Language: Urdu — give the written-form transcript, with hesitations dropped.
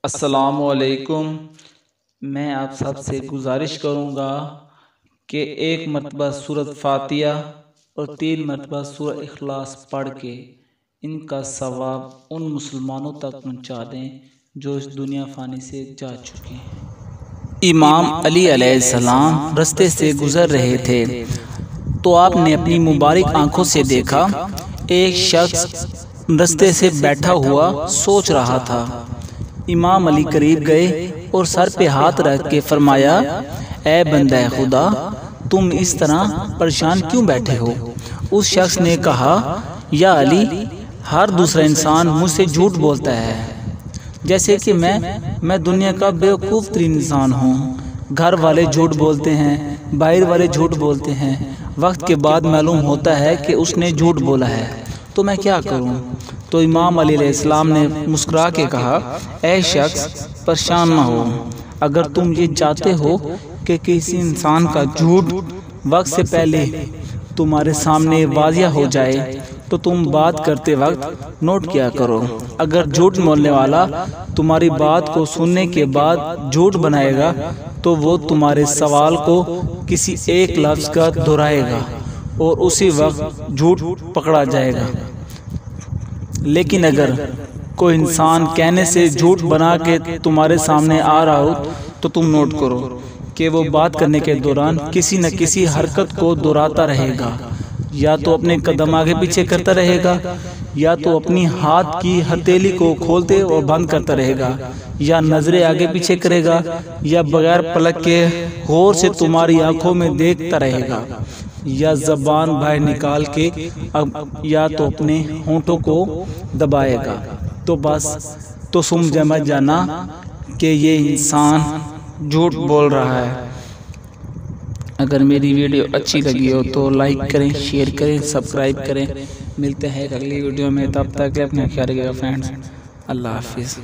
السلام علیکم۔ میں آپ سب سے گزارش کروں گا کہ ایک مرتبہ سورۃ فاتحہ اور 3 مرتبہ سورۃ اخلاص پڑھ کے ان کا ثواب ان مسلمانوں تک پہنچا دیں جو اس دنیا فانی سے جا چکے ہیں۔ امام علی علیہ السلام رستے سے گزر رہے تھے تو آپ نے اپنی مبارک آنکھوں سے دیکھا ایک شخص رستے سے بیٹھا ہوا سوچ رہا تھا۔ امام علی قریب گئے اور سر پہ ہاتھ رکھ کے فرمایا، اے بندہ خدا، تم اس طرح پریشان کیوں بیٹھے ہو؟ اس شخص نے کہا، یا علی، ہر دوسرا انسان مجھ سے جھوٹ بولتا ہے، جیسے کہ میں دنیا کا بیوقوف ترین انسان ہوں۔ گھر والے جھوٹ بولتے ہیں، باہر والے جھوٹ بولتے ہیں، وقت کے بعد معلوم ہوتا ہے کہ اس نے جھوٹ بولا ہے، تو میں کیا کروں؟ تو امام علی علیہ السلام نے مسکرا کے کہا، اے شخص، پریشان نہ ہو۔ اگر تم یہ چاہتے ہو کہ کسی انسان کا جھوٹ وقت سے پہلے تمہارے سامنے واضح ہو جائے تو تم بات کرتے وقت نوٹ کیا کرو۔ اگر جھوٹ بولنے والا تمہاری بات کو سننے کے بعد جھوٹ بنائے گا تو وہ تمہارے سوال کو کسی ایک لفظ کا دہرائے گا اور اسی وقت جھوٹ پکڑا جائے گا۔ لیکن اگر کوئی انسان کہنے سے جھوٹ بنا کے تمہارے سامنے آ رہا ہو تو تم نوٹ کرو کہ وہ بات کرنے کے دوران کسی نہ کسی حرکت کو دہراتا رہے گا، یا تو اپنے قدم آگے پیچھے کرتا رہے گا، یا تو اپنی ہاتھ کی ہتھیلی کو کھولتے اور بند کرتا رہے گا، یا نظریں آگے پیچھے کرے گا، یا بغیر پلک کے غور سے تمہاری آنکھوں میں دیکھتا رہے گا، یا زبان باہر نکال کے یا تو اپنے ہونٹوں کو دبائے گا۔ تو بس تو سمجھ جانا کہ یہ انسان جھوٹ بول رہا ہے۔ اگر میری ویڈیو اچھی لگی ہو تو لائک کریں، شیئر کریں، سبسکرائب کریں۔ ملتے ہیں اگلی ویڈیو میں، تب تک اپنا خیال رکھیے گا فرینڈز۔ اللہ حافظ۔